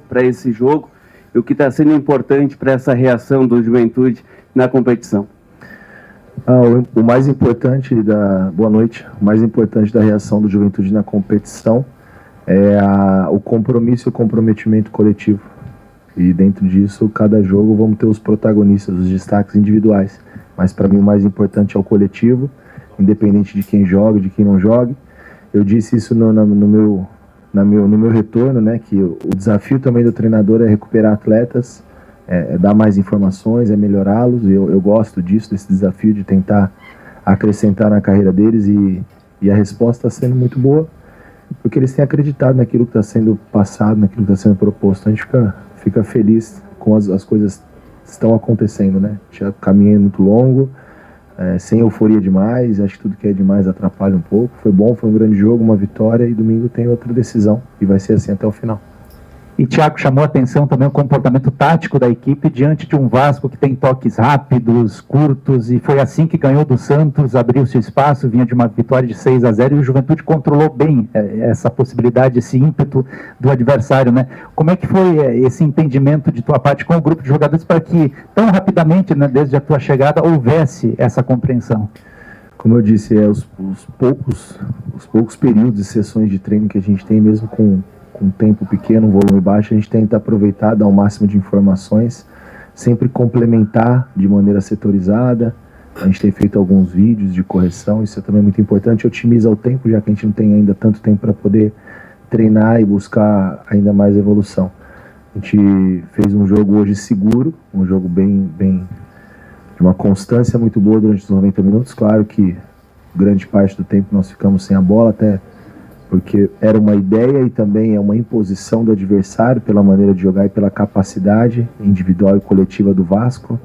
para esse jogo e o que está sendo importante para essa reação do Juventude na competição? O mais importante boa noite. O mais importante da reação do Juventude na competição é o compromisso e o comprometimento coletivo. E dentro disso, cada jogo vamos ter os protagonistas, os destaques individuais. Mas para mim o mais importante é o coletivo, independente de quem joga, de quem não joga. Eu disse isso no meu retorno, né, que o desafio também do treinador é recuperar atletas, dar mais informações, melhorá-los. Eu gosto disso, desse desafio de tentar acrescentar na carreira deles e a resposta está sendo muito boa, porque eles têm acreditado naquilo que está sendo passado, naquilo que está sendo proposto. A gente fica feliz com as coisas que estão acontecendo, né? O caminho é muito longo, sem euforia demais, acho que tudo que é demais atrapalha um pouco. Foi bom, foi um grande jogo, uma vitória, e domingo tem outra decisão, e vai ser assim até o final. E Thiago, chamou a atenção também o comportamento tático da equipe diante de um Vasco que tem toques rápidos, curtos, e foi assim que ganhou do Santos, abriu seu espaço, vinha de uma vitória de 6-0, e o Juventude controlou bem essa possibilidade, esse ímpeto do adversário, né? Como é que foi esse entendimento de tua parte com o grupo de jogadores para que tão rapidamente, né, desde a tua chegada, houvesse essa compreensão? Como eu disse, os poucos períodos e sessões de treino que a gente tem, mesmo com um tempo pequeno, um volume baixo, a gente tenta aproveitar, dar o máximo de informações, sempre complementar de maneira setorizada. A gente tem feito alguns vídeos de correção, isso é também muito importante, otimiza o tempo, já que a gente não tem ainda tanto tempo para poder treinar e buscar ainda mais evolução. A gente fez um jogo hoje seguro, um jogo bem de uma constância muito boa durante os 90 minutos. Claro que grande parte do tempo nós ficamos sem a bola, até porque era uma ideia e também é uma imposição do adversário pela maneira de jogar e pela capacidade individual e coletiva do Vasco,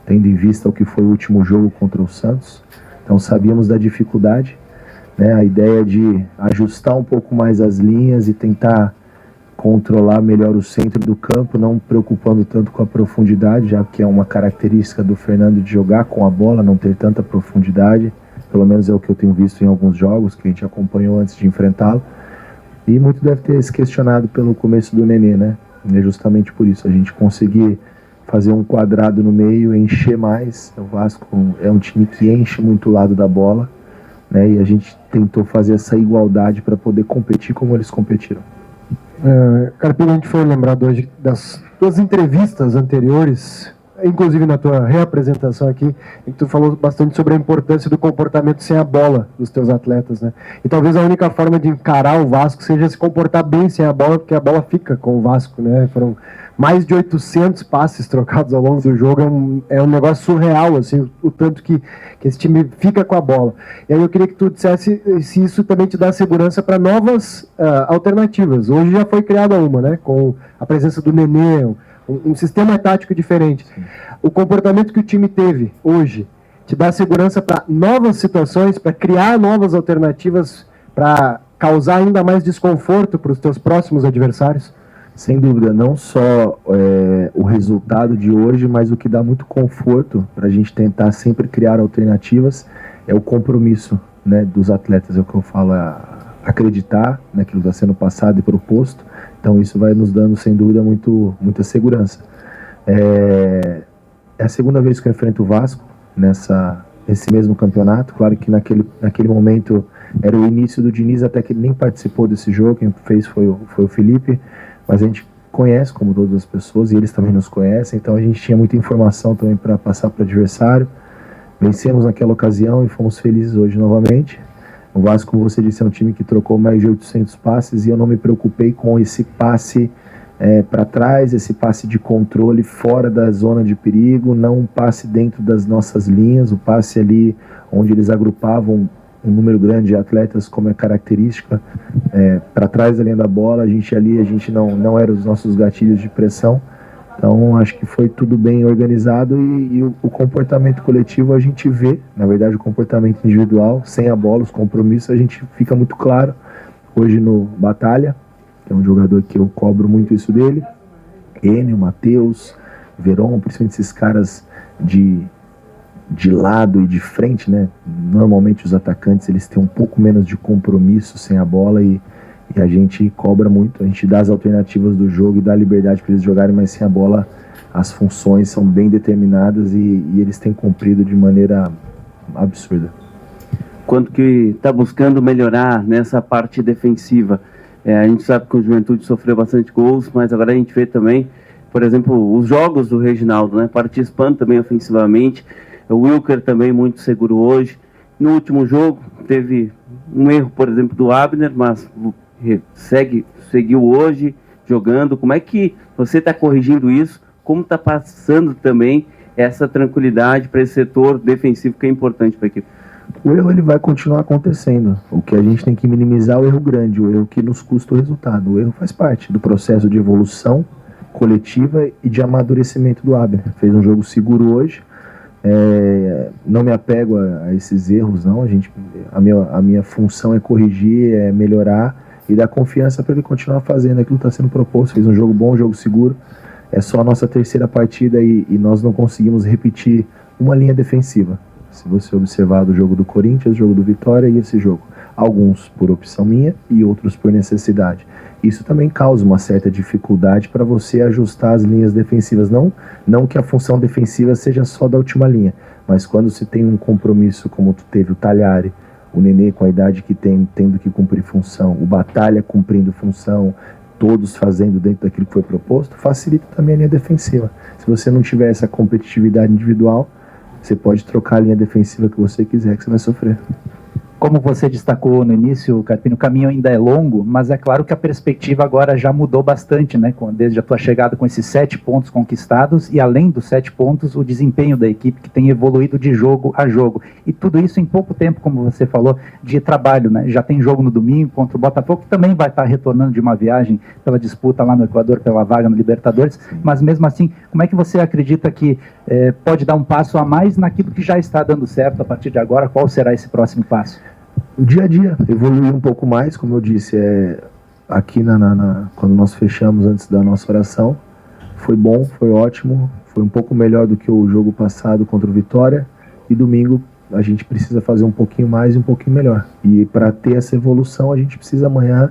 tendo em vista o que foi o último jogo contra o Santos. Então sabíamos da dificuldade, né? A ideia de ajustar um pouco mais as linhas e tentar controlar melhor o centro do campo, não preocupando tanto com a profundidade, já que é uma característica do Fernando de jogar com a bola, não ter tanta profundidade. Pelo menos é o que eu tenho visto em alguns jogos que a gente acompanhou antes de enfrentá-lo. E muito deve ter se questionado pelo começo do Nenê, né? E é justamente por isso, a gente conseguir fazer um quadrado no meio, encher mais. O Vasco é um time que enche muito o lado da bola, né? E a gente tentou fazer essa igualdade para poder competir como eles competiram. Carpini, a gente foi lembrado hoje das tuas entrevistas anteriores, inclusive na tua reapresentação aqui, em que tu falou bastante sobre a importância do comportamento sem a bola dos teus atletas, né? E talvez a única forma de encarar o Vasco seja se comportar bem sem a bola, porque a bola fica com o Vasco, né? Foram mais de 800 passes trocados ao longo do jogo, é um negócio surreal, assim, o tanto que esse time fica com a bola. E aí eu queria que tu dissesse se isso também te dá segurança para novas alternativas. Hoje já foi criada uma, né? Com a presença do Nenê, um sistema tático diferente. O comportamento que o time teve hoje te dá segurança para novas situações, para criar novas alternativas, para causar ainda mais desconforto para os teus próximos adversários? Sem dúvida, não só o resultado de hoje, mas o que dá muito conforto para a gente tentar sempre criar alternativas é o compromisso, né, dos atletas. É o que eu falo, acreditar naquilo que está sendo passado e proposto. Então isso vai nos dando, sem dúvida, muita segurança. É a segunda vez que eu enfrento o Vasco nesse mesmo campeonato. Claro que naquele momento era o início do Diniz, até que ele nem participou desse jogo. Quem fez foi o Felipe, mas a gente conhece como todas as pessoas e eles também nos conhecem, então a gente tinha muita informação também para passar para o adversário. Vencemos naquela ocasião e fomos felizes hoje novamente. O Vasco, como você disse, é um time que trocou mais de 800 passes e eu não me preocupei com esse passe para trás, esse passe de controle fora da zona de perigo, não um passe dentro das nossas linhas, o passe ali onde eles agrupavam um número grande de atletas, como é característica, para trás da linha da bola. A gente não era os nossos gatilhos de pressão. Então acho que foi tudo bem organizado e o comportamento coletivo a gente vê, na verdade o comportamento individual, sem a bola, os compromissos, a gente fica muito claro. Hoje no Batalha, que é um jogador que eu cobro muito isso dele, Enio, Matheus, Veron, principalmente esses caras de lado e de frente, né? Normalmente os atacantes eles têm um pouco menos de compromisso sem a bola e E a gente cobra muito, a gente dá as alternativas do jogo e dá liberdade para eles jogarem, mas sem a bola as funções são bem determinadas e eles têm cumprido de maneira absurda. Quanto que está buscando melhorar nessa parte defensiva? A gente sabe que o Juventude sofreu bastante gols, mas agora a gente vê também, por exemplo, os jogos do Reginaldo, né? Participando também ofensivamente. O Wilker também muito seguro hoje. No último jogo teve um erro, por exemplo, do Abner, mas seguiu hoje jogando. Como é que você está corrigindo isso? Como está passando também essa tranquilidade para esse setor defensivo que é importante para a equipe? O erro ele vai continuar acontecendo. O que a gente tem que minimizar é o erro grande, o erro que nos custa o resultado. O erro faz parte do processo de evolução coletiva e de amadurecimento do Abner. Fez um jogo seguro hoje. Não me apego a esses erros, não. A minha função é corrigir, é melhorar e dar confiança para ele continuar fazendo aquilo que está sendo proposto. Fez um jogo bom, um jogo seguro. É só a nossa terceira partida e nós não conseguimos repetir uma linha defensiva. Se você observar do jogo do Corinthians, jogo do Vitória e esse jogo. Alguns por opção minha e outros por necessidade. Isso também causa uma certa dificuldade para você ajustar as linhas defensivas. Não que a função defensiva seja só da última linha, mas quando se tem um compromisso como tu teve o Talhari, o Nenê com a idade que tem, tendo que cumprir função, o Batalha cumprindo função, todos fazendo dentro daquilo que foi proposto, facilita também a linha defensiva. Se você não tiver essa competitividade individual, você pode trocar a linha defensiva que você quiser, que você vai sofrer. Como você destacou no início, Carpini, o caminho ainda é longo, mas é claro que a perspectiva agora já mudou bastante, né? Desde a tua chegada com esses 7 pontos conquistados e além dos 7 pontos, o desempenho da equipe que tem evoluído de jogo a jogo. E tudo isso em pouco tempo, como você falou, de trabalho, né? Já tem jogo no domingo contra o Botafogo, que também vai estar retornando de uma viagem pela disputa lá no Equador, pela vaga no Libertadores. Mas mesmo assim, como é que você acredita que pode dar um passo a mais naquilo que já está dando certo a partir de agora? Qual será esse próximo passo? O dia a dia, evoluir um pouco mais, como eu disse, aqui quando nós fechamos antes da nossa oração, foi bom, foi ótimo, foi um pouco melhor do que o jogo passado contra o Vitória, e domingo a gente precisa fazer um pouquinho mais e um pouquinho melhor. E para ter essa evolução, a gente precisa amanhã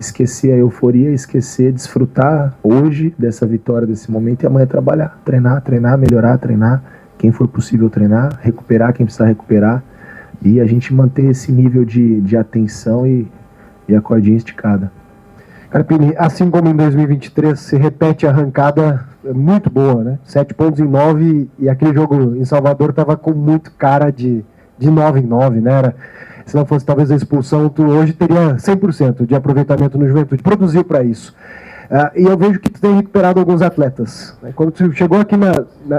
esquecer a euforia, esquecer, desfrutar hoje dessa vitória, desse momento, e amanhã trabalhar, treinar, melhorar, treinar, quem for possível treinar, recuperar quem precisar recuperar, e a gente manter esse nível de atenção e a cordinha esticada. Carpini, assim como em 2023, se repete a arrancada muito boa, né? 7 pontos em 9 e aquele jogo em Salvador estava com muito cara de 9 em 9, né? Se não fosse talvez a expulsão, tu hoje teria 100% de aproveitamento no Juventude. Produziu para isso. E eu vejo que tu tem recuperado alguns atletas. Quando tu chegou aqui em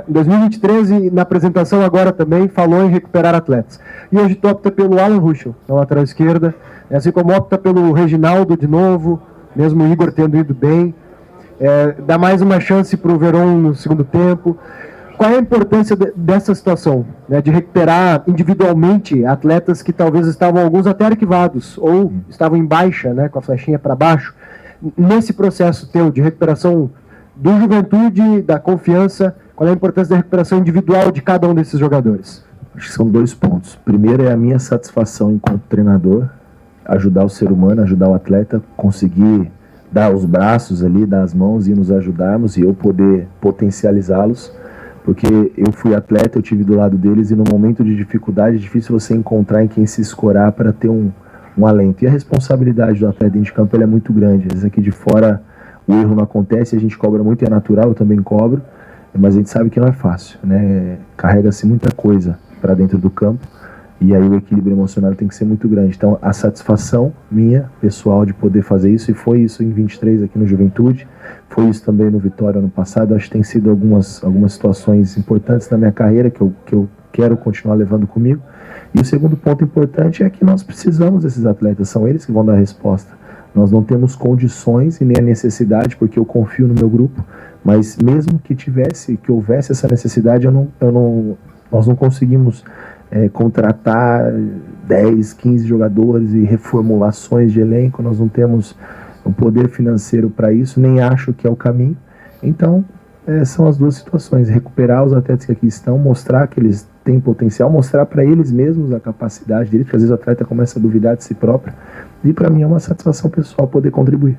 2023 e na apresentação agora também falou em recuperar atletas. E hoje tu opta pelo Alan Ruschel, na lateral esquerda, assim como opta pelo Reginaldo de novo, mesmo o Igor tendo ido bem. Dá mais uma chance para o Verón no segundo tempo. Qual é a importância dessa situação, né, de recuperar individualmente atletas que talvez estavam alguns até arquivados ou estavam em baixa, né, com a flechinha para baixo? Nesse processo teu de recuperação do Juventude, da confiança, qual é a importância da recuperação individual de cada um desses jogadores? Acho que são 2 pontos. Primeiro é a minha satisfação enquanto treinador, ajudar o ser humano, ajudar o atleta, conseguir dar os braços ali, dar as mãos e nos ajudarmos e eu poder potencializá-los, porque eu fui atleta, eu tive do lado deles e no momento de dificuldade é difícil você encontrar em quem se escorar para ter um alento. E a responsabilidade do atleta dentro de campo é muito grande. Às vezes aqui de fora o erro não acontece, a gente cobra muito, é natural, eu também cobro, mas a gente sabe que não é fácil, né? Carrega-se muita coisa para dentro do campo e aí o equilíbrio emocional tem que ser muito grande. Então a satisfação minha, pessoal, de poder fazer isso, e foi isso em 23 aqui no Juventude, foi isso também no Vitória ano passado. Acho que tem sido algumas situações importantes na minha carreira que eu quero continuar levando comigo. E o segundo ponto importante é que nós precisamos desses atletas, são eles que vão dar a resposta. Nós não temos condições e nem a necessidade, porque eu confio no meu grupo, mas mesmo que houvesse essa necessidade, nós não conseguimos contratar 10, 15 jogadores e reformulações de elenco, nós não temos o poder financeiro para isso, nem acho que é o caminho. Então, são as duas situações: recuperar os atletas que aqui estão, mostrar que eles têm potencial, mostrar para eles mesmos a capacidade deles, porque às vezes o atleta começa a duvidar de si próprio, e para mim é uma satisfação pessoal poder contribuir.